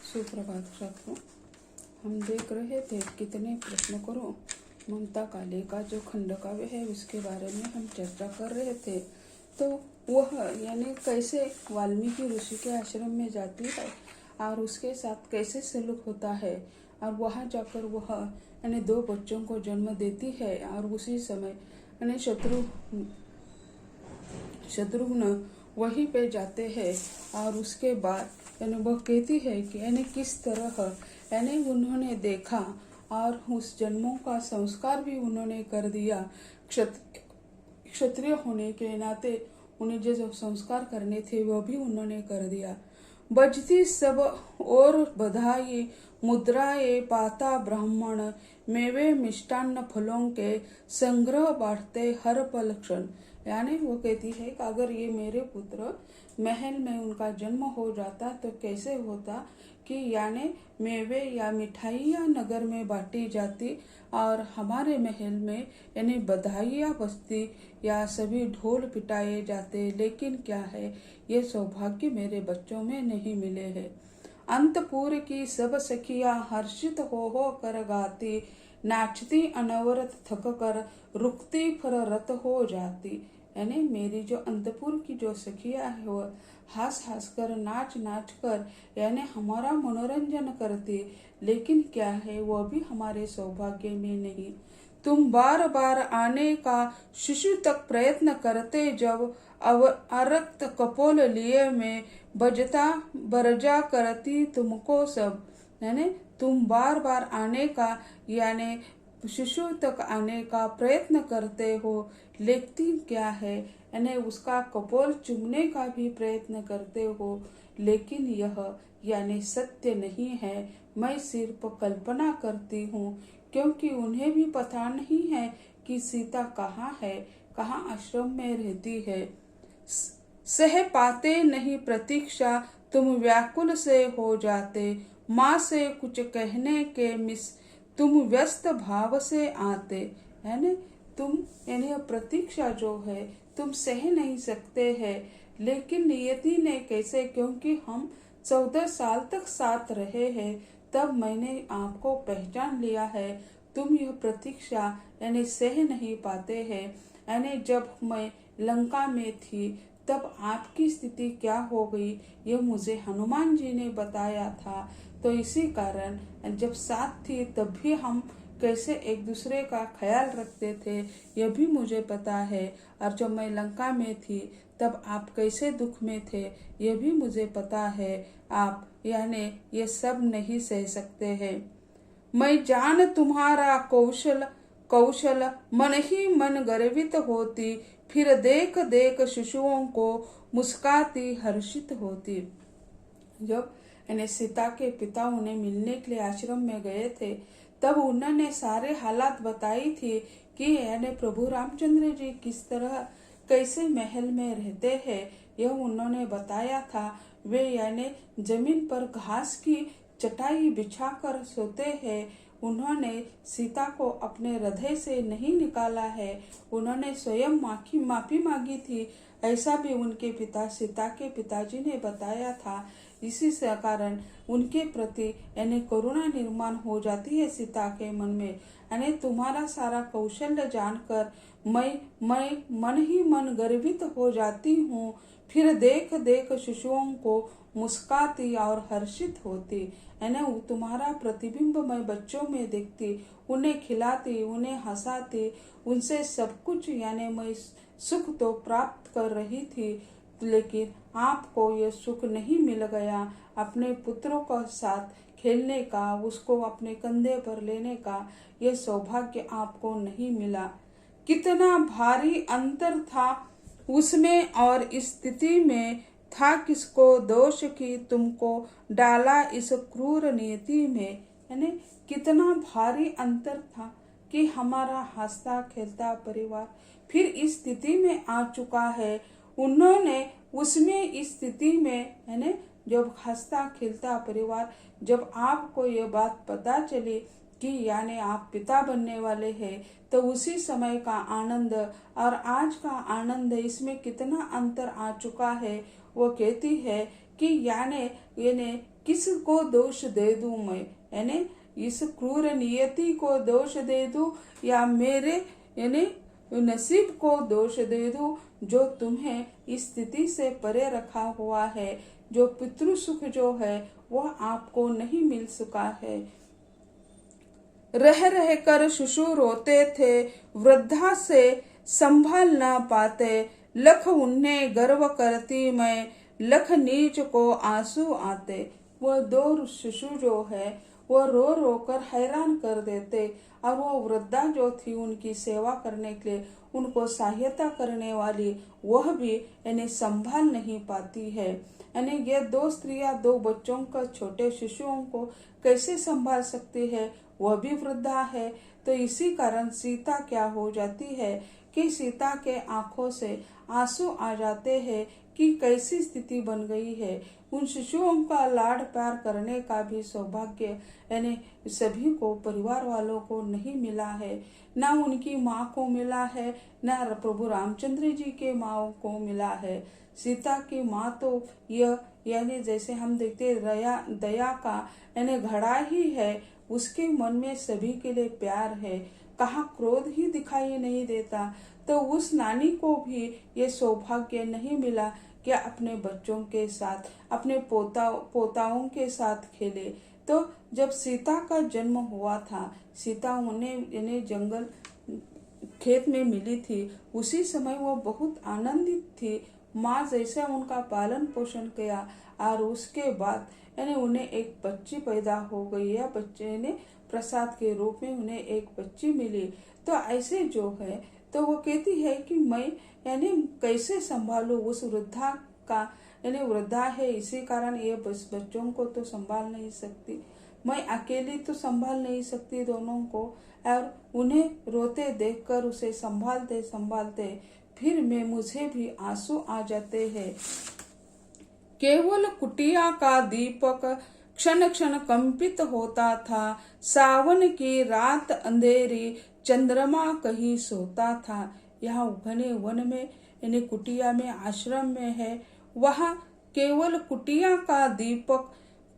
सुप्रभात साथियों। हम देख रहे थे कितने प्रश्न करो ममता काले का जो खंडकाव्य है उसके बारे में हम चर्चा कर रहे थे। तो वह यानी कैसे वाल्मीकि ऋषि के आश्रम में जाती है और उसके साथ कैसे सलूक होता है और वहाँ जाकर वह यानी 2 बच्चों को जन्म देती है और उसी समय यानी शत्रुघ्न वहीं पे जाते हैं और उसके बाद यानी वह कहती है कि यानी किस तरह यानी उन्होंने देखा और उस जन्मों का संस्कार भी उन्होंने कर दिया। क्षत्रिय होने के नाते उन्हें जो संस्कार करने थे वह भी उन्होंने कर दिया। बजती सब और बधाई मुद्राए पाता ब्राह्मण मेवे मिष्टान्न फलों के संग्रह बांटते हर पल क्षण। यानी वो कहती है कि अगर ये मेरे पुत्र महल में उनका जन्म हो जाता तो कैसे होता कि यानी मेवे या मिठाइयाँ नगर में बांटी जाती और हमारे महल में यानी बधाइयाँ बजती या सभी ढोल पिटाए जाते। लेकिन क्या है, ये सौभाग्य मेरे बच्चों में नहीं मिले हैं। अंतपुर की सब सखियाँ हर्षित हो कर गाती, नाचती अनवरत थक कर रुकती फिर रत हो जाती। यानी मेरी जो अंतपुर की जो सखियाँ है वो हंस हंस कर नाच नाच कर यानी हमारा मनोरंजन करती, लेकिन क्या है वो भी हमारे सौभाग्य में नहीं। तुम बार बार आने का शिशु तक प्रयत्न करते, जब अब अरक्त कपोल लिए में बजता बरजा करती तुमको सब। यानी तुम बार बार आने का यानी शिशु तक आने का प्रयत्न करते हो, लेकिन क्या है यानी उसका कपोल चुमने का भी प्रयत्न करते हो, लेकिन यह यानी सत्य नहीं है। मैं सिर्फ कल्पना करती हूँ, क्योंकि उन्हें भी पता नहीं है कि सीता कहाँ है, कहाँ आश्रम में रहती है। सह पाते नहीं प्रतीक्षा तुम व्याकुल से हो जाते, माँ से कुछ कहने के मिस तुम व्यस्त भाव से आते। यानी तुम यानी प्रतीक्षा जो है तुम सह नहीं सकते हैं, लेकिन नियति ने कैसे, क्योंकि हम 14 साल तक साथ रहे हैं तब मैंने आपको पहचान लिया है। तुम यह प्रतीक्षा यानी सह नहीं पाते हैं। यानी जब मैं लंका में थी तब आपकी स्थिति क्या हो गई यह मुझे हनुमान जी ने बताया था। तो इसी कारण जब साथ थी तब भी हम कैसे एक दूसरे का ख्याल रखते थे यह भी मुझे पता है, और जब मैं लंका में थी तब आप कैसे दुख में थे यह भी मुझे पता है। आप यानी ये सब नहीं सह सकते हैं। मैं जान तुम्हारा कौशल कौशल मन ही मन गर्वित होती, फिर देख देख शिशुओं को मुस्काती हर्षित होती। जब यानी सीता के पिता उन्हें मिलने के लिए आश्रम में गए थे तब उन्होंने सारे हालात बताई थी कि यानी प्रभु रामचंद्र जी किस तरह कैसे महल में रहते हैं, यह उन्होंने बताया था। वे यानी जमीन पर घास की चटाई बिछाकर सोते हैं। उन्होंने सीता को अपने हृदय से नहीं निकाला है, उन्होंने स्वयं माफी मांगी थी, ऐसा भी उनके पिता सीता के पिताजी ने बताया था। इसी से कारण उनके प्रति यानी करुणा निर्माण हो जाती है सीता के मन में। यानी तुम्हारा सारा कौशल्य जानकर मैं मन ही मन गर्वित हो जाती हूँ, फिर देख देख शिशुओं को मुस्काती और हर्षित होती। यानी तुम्हारा प्रतिबिंब मैं बच्चों में देखती, उन्हें खिलाती, उन्हें हंसाती, उनसे सब कुछ यानी मैं सुख तो प्राप्त कर रही थी, लेकिन आपको ये सुख नहीं मिल गया। अपने पुत्रों के साथ खेलने का, उसको अपने कंधे पर लेने का ये सौभाग्य आपको नहीं मिला। कितना भारी अंतर था उसमें और इस स्थिति में, था किसको दोष की तुमको डाला इस क्रूर नियति में। यानी कितना भारी अंतर था कि हमारा हंसता खेलता परिवार फिर इस स्थिति में आ चुका है। उन्होंने उसमें इस स्थिति में यानी जब हंसता खेलता परिवार, जब आपको ये बात पता चली कि यानी आप पिता बनने वाले हैं, तो उसी समय का आनंद और आज का आनंद इसमें कितना अंतर आ चुका है। वो कहती है कि यानी किसको दोष दे दूं मैं, यानी इस क्रूर नियति को दोष दे दूं या मेरे यानी नसीब को दोष दे दूं जो तुम्हें इस स्थिति से परे रखा हुआ है। जो पितृ सुख जो है वह आपको नहीं मिल सका है। रह रह कर शिशु रोते थे, वृद्धा से संभाल ना पाते, लख उन्हें गर्व करती मैं, लख नीच को आंसू आते। वह दो शिशु जो है वो रो रो कर हैरान कर देते और वो वृद्धा जो थी उनकी सेवा करने के लिए उनको सहायता करने वाली वह भी यानी संभाल नहीं पाती है। यानी ये दो स्त्रियां दो बच्चों का छोटे शिशुओं को कैसे संभाल सकती है, वह भी वृद्धा है। तो इसी कारण सीता क्या हो जाती है कि सीता के आंखों से आंसू आ जाते हैं कि कैसी स्थिति बन गई है। उन शिशुओं का लाड प्यार करने का भी सौभाग्य यानी सभी को परिवार वालों को नहीं मिला है, ना उनकी माँ को मिला है, ना प्रभु रामचंद्र जी के माँ को मिला है। सीता की माँ तो यह यानी जैसे हम देखते दया का यानी घड़ा ही है, उसके मन में सभी के लिए प्यार है, कहाँ क्रोध ही दिखाई नहीं देता। तो उस नानी को भी ये सौभाग्य नहीं मिला कि अपने बच्चों के साथ अपने पोताओं के साथ खेले। तो जब सीता का जन्म हुआ था, सीता उन्हें जंगल खेत में मिली थी, उसी समय वो बहुत आनंदित थी। माँ जैसे उनका पालन पोषण किया और उसके बाद यानी उन्हें एक बच्ची पैदा हो गई या बच्चे ने प्रसाद के रूप में उन्हें एक बच्ची मिली। तो ऐसे जो है तो वो कहती है कि मैं यानी कैसे संभालूं उस वृद्धा का, यानी वृद्धा है इसी कारण ये बच्चों को तो संभाल नहीं सकती, मैं अकेली तो संभाल नहीं सकती दोनों को। और उन्हें रोते देखकर उसे संभालते संभालते फिर मुझे भी आंसू आ जाते हैं। केवल कुटिया का दीपक क्षण क्षण कंपित होता था, सावन की रात अंधेरी चंद्रमा कहीं सोता था। यहाँ घने वन में यानी कुटिया में आश्रम में है, वहाँ केवल कुटिया का दीपक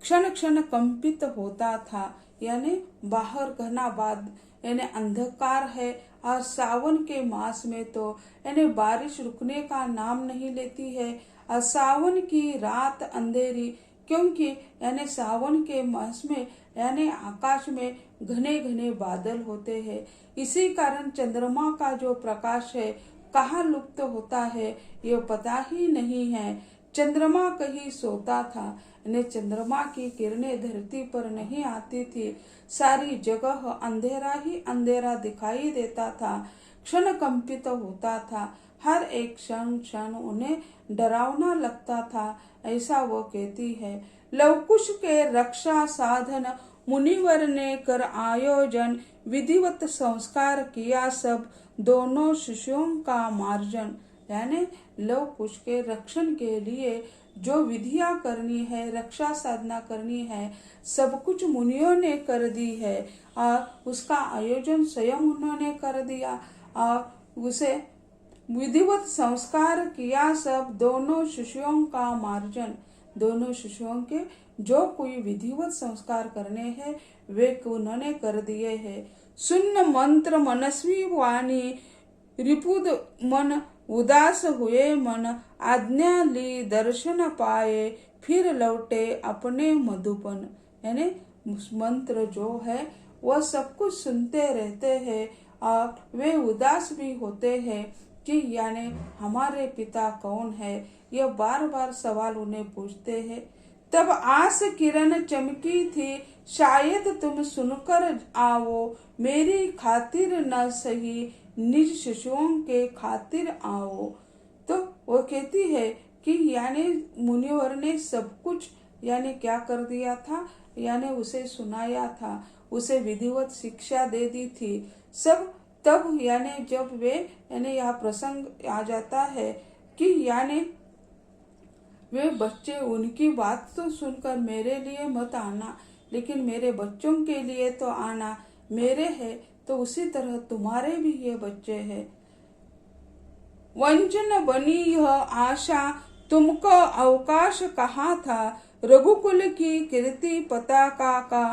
क्षण क्षण कंपित होता था। यानी बाहर घना बाद यानी अंधकार है और सावन के मास में तो यानी बारिश रुकने का नाम नहीं लेती है और सावन की रात अंधेरी, क्योंकि यानी सावन के मास में यानी आकाश में घने घने बादल होते हैं। इसी कारण चंद्रमा का जो प्रकाश है कहाँ लुप्त होता है ये पता ही नहीं है। चंद्रमा कहीं सोता था, यानी चंद्रमा की किरणें धरती पर नहीं आती थी, सारी जगह अंधेरा ही अंधेरा दिखाई देता था, क्षण कंपित होता था, हर एक क्षण क्षण उन्हें डरावना लगता था। ऐसा वो कहती है। लवकुश के रक्षा साधन मुनिवर ने कर आयोजन, विधिवत संस्कार किया सब दोनों शिशुओं का मार्जन। यानी लव कुश के रक्षण के लिए जो विधियां करनी है, रक्षा साधना करनी है, सब कुछ मुनियों ने कर दी है और उसका आयोजन स्वयं उन्होंने कर दिया और उसे विधिवत संस्कार किया सब दोनों शिशुओं का मार्जन। दोनों शिशुओं के जो कोई विधिवत संस्कार करने हैं वे उन्होंने कर दिए हैं। सुन्न मंत्र मनस्वी वाणी, रिपुद मन उदास हुए मन, आज्ञा ली दर्शन पाए, फिर लौटे अपने मधुपन। यानी मंत्र जो है वह सब कुछ सुनते रहते हैं और वे उदास भी होते हैं कि यानी हमारे पिता कौन है, यह बार बार सवाल उन्हें पूछते हैं। तब आस किरण चमकी थी, शायद तुम सुनकर आओ, मेरी खातिर न सही निज शिशुओं के खातिर आओ। तो वो कहती है कि यानी मुनिवर ने सब कुछ यानी क्या कर दिया था, यानी उसे सुनाया था, उसे विधिवत शिक्षा दे दी थी सब। तब यानी जब वे यानी यह प्रसंग आ जाता है कि यानी वे बच्चे उनकी बात तो सुनकर मेरे लिए मत आना, लेकिन मेरे बच्चों के लिए तो आना, मेरे है तो उसी तरह तुम्हारे भी ये बच्चे हैं। वंचन बनी यह आशा, तुमको अवकाश कहाँ था, रघुकुल की कीर्ति पताका का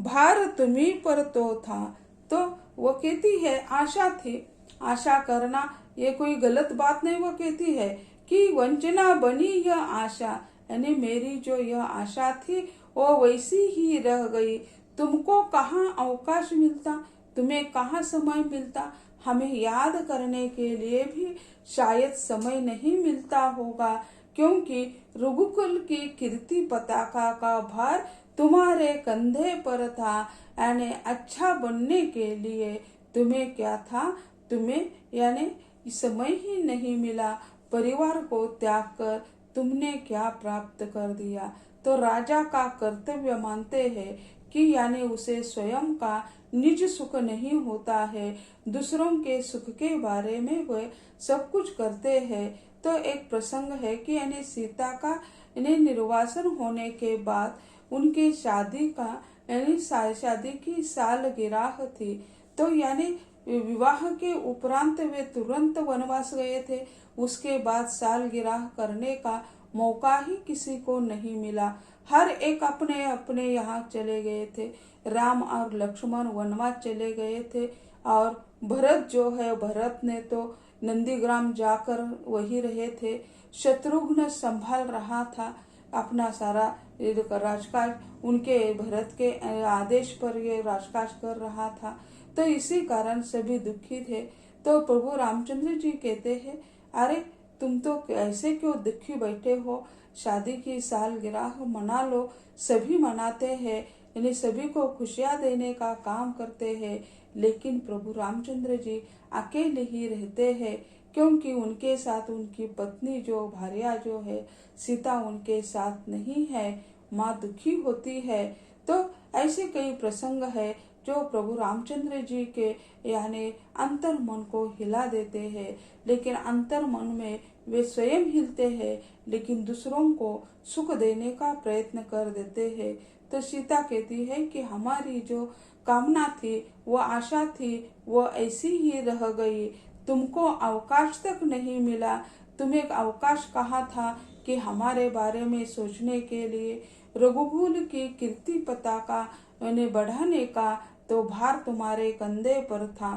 भार तुम्ही पर तो था। तो वो कहती है आशा थी, आशा करना ये कोई गलत बात नहीं। वो कहती है कि वंचना बनी यह आशा, यानी मेरी जो यह आशा थी वो वैसी ही रह गई। तुमको कहाँ अवकाश मिलता, तुम्हें कहाँ समय मिलता, हमें याद करने के लिए भी शायद समय नहीं मिलता होगा, क्योंकि रघुकुल की कीर्ति पताका का भार तुम्हारे कंधे पर था। यानी अच्छा बनने के लिए तुम्हें क्या था, तुम्हें यानी समय ही नहीं मिला। परिवार को त्याग कर तुमने क्या प्राप्त कर दिया। तो राजा का कर्तव्य मानते हैं कि यानी उसे स्वयं का निज सुख नहीं होता है, दूसरों के सुख के बारे में वह सब कुछ करते हैं। तो एक प्रसंग है कि यानी सीता का यानी निर्वासन होने के बाद उनकी शादी का यानी शादी की सालगिरह थी। तो यानी विवाह के उपरांत वे तुरंत वनवास गए थे। उसके बाद सालगिरह करने का मौका ही किसी को नहीं मिला। हर एक अपने अपने यहाँ चले गए थे। राम और लक्ष्मण वनवास चले गए थे, और भरत जो है, भरत ने तो नंदीग्राम जाकर वही रहे थे। शत्रुघ्न संभाल रहा था अपना सारा राजकाज, उनके भरत के आदेश पर ये राजकाज कर रहा था। तो इसी कारण सभी दुखी थे। तो प्रभु रामचंद्र जी कहते हैं, अरे तुम तो ऐसे क्यों दुखी बैठे हो, शादी की सालगिरह मना लो। सभी मनाते हैं, यानी सभी को खुशियां देने का काम करते हैं, लेकिन प्रभु रामचंद्र जी अकेले ही रहते हैं, क्योंकि उनके साथ उनकी पत्नी जो भार्या जो है सीता उनके साथ नहीं है। माँ दुखी होती है। तो ऐसे कई प्रसंग है जो प्रभु रामचंद्र जी के यानी अंतर मन को हिला देते हैं, लेकिन अंतर मन में वे स्वयं हिलते हैं, लेकिन दूसरों को सुख देने का प्रयत्न कर देते हैं। तो सीता कहती है कि हमारी जो कामना थी, वो आशा थी, वो ऐसी ही रह गई। तुमको अवकाश तक नहीं मिला। तुम्हें अवकाश कहाँ था कि हमारे बारे में सोचने के लिए। रघुकुल की कीर्ति पताका बढ़ाने का तो भार तुम्हारे कंधे पर था।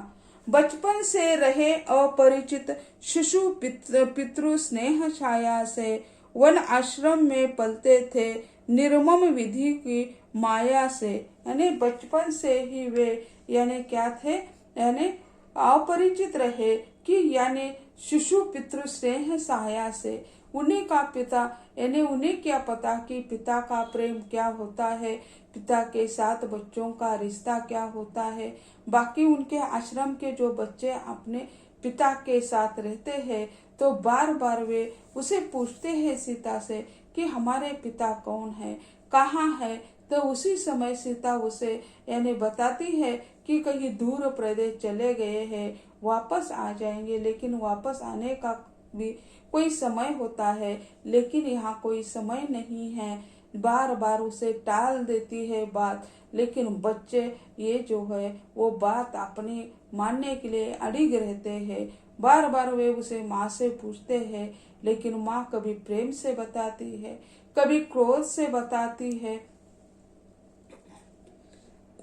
बचपन से रहे अपरिचित शिशु पितृ स्नेह छाया से, वन आश्रम में पलते थे निर्मम विधि की माया से। यानी बचपन से ही वे यानी क्या थे, यानी अपरिचित रहे कि यानी शिशु पितृ स्नेह सहाया से। उन्हीं का पिता यानी उन्हें क्या पता कि पिता का प्रेम क्या होता है, पिता के साथ बच्चों का रिश्ता क्या होता है। बाकी उनके आश्रम के जो बच्चे अपने पिता के साथ रहते हैं, तो बार बार वे उसे पूछते हैं सीता से कि हमारे पिता कौन है, कहाँ है। तो उसी समय सीता उसे यानी बताती है कि कहीं दूर प्रदेश चले गए हैं, वापस आ जाएंगे, लेकिन वापस आने का भी कोई समय होता है, लेकिन यहाँ कोई समय नहीं है। बार बार उसे टाल देती है बात, लेकिन बच्चे ये जो है वो बात अपनी मानने के लिए अड़िग रहते हैं। बार बार वे उसे माँ से पूछते हैं, लेकिन माँ कभी प्रेम से बताती है, कभी क्रोध से बताती है।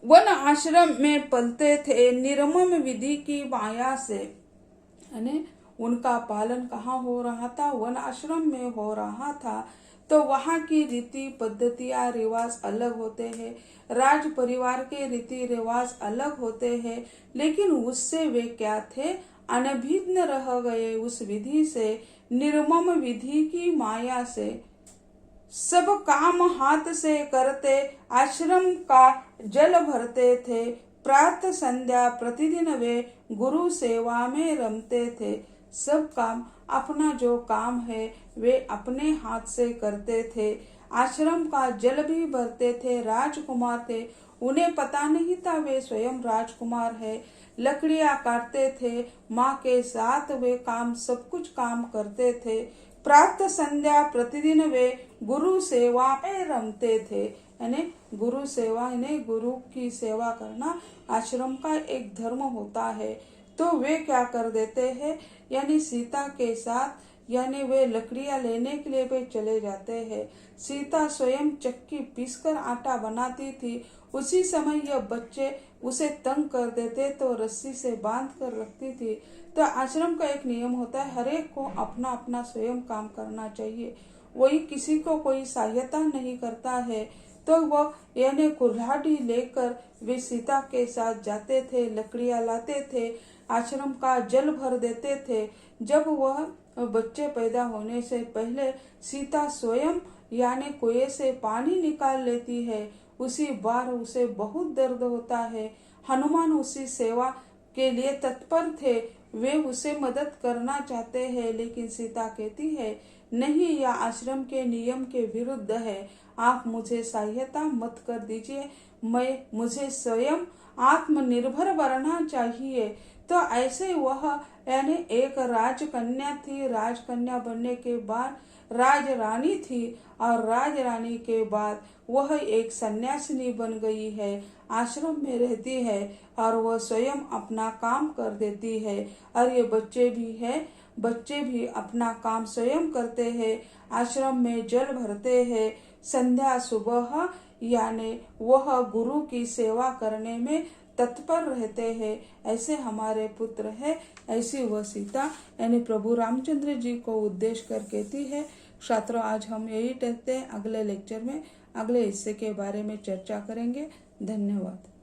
वन आश्रम में पलते थे निर्मम विधि की माया से, यानी उनका पालन कहाँ हो रहा था, वन आश्रम में हो रहा था। तो वहाँ की रीति पद्धतियाँ रिवाज अलग होते हैं, राज परिवार के रीति रिवाज अलग होते हैं, लेकिन उससे वे क्या थे, अनभिज्ञ रह गए उस विधि से, निर्मम विधि की माया से। सब काम हाथ से करते, आश्रम का जल भरते थे, प्रातः संध्या प्रतिदिन वे गुरु सेवा में रमते थे। सब काम अपना जो काम है वे अपने हाथ से करते थे, आश्रम का जल भी भरते थे, राजकुमार थे, उन्हें पता नहीं था वे स्वयं राजकुमार है। लकड़ियां काटते थे, माँ के साथ वे काम सब कुछ काम करते थे। प्रातः संध्या प्रतिदिन वे गुरु सेवा में रमते थे, यानी गुरु सेवा यानी गुरु की सेवा करना आश्रम का एक धर्म होता है। तो वे क्या कर देते हैं, यानी सीता के साथ यानी वे लकड़ियां लेने के लिए वे चले जाते हैं। सीता स्वयं चक्की पीसकर आटा बनाती थी। उसी समय यह बच्चे उसे तंग कर देते तो रस्सी से बांध कर रखती थी। तो आश्रम का एक नियम होता है, हर एक को अपना अपना स्वयं काम करना चाहिए। वही किसी को कोई सहायता नहीं करता है। तो वह यानी कुल्हाड़ी लेकर वे सीता के साथ जाते थे, लकड़ियां लाते थे, आश्रम का जल भर देते थे। जब वह बच्चे पैदा होने से पहले सीता स्वयं यानी कुएं से पानी निकाल लेती है। उसी बार उसे बहुत दर्द होता है। हनुमान उसी सेवा के लिए तत्पर थे। वे उसे मदद करना चाहते हैं, लेकिन सीता कहती है, नहीं, यह आश्रम के नियम के विरुद्ध है। आप मुझे सहायता मत कर दीजिए। मुझे स्वयं आत्मनिर्भर बनना चाहिए। तो ऐसे वह यानी एक राजकन्या थी। राजकन्या बनने के बाद राजरानी थी, और राजरानी के बाद वह एक सन्यासिनी बन गई है। आश्रम में रहती है और वह स्वयं अपना काम कर देती है। और ये बच्चे भी अपना काम स्वयं करते हैं। आश्रम में जल भरते हैं। संध्या सुबह यानी वह गुरु की सेवा करने में तत्पर रहते हैं। ऐसे हमारे पुत्र है। ऐसी वह सीता यानी प्रभु रामचंद्र जी को उद्देश्य कर कहती है। छात्रों, आज हम यही कहते हैं। अगले लेक्चर में अगले हिस्से के बारे में चर्चा करेंगे। धन्यवाद।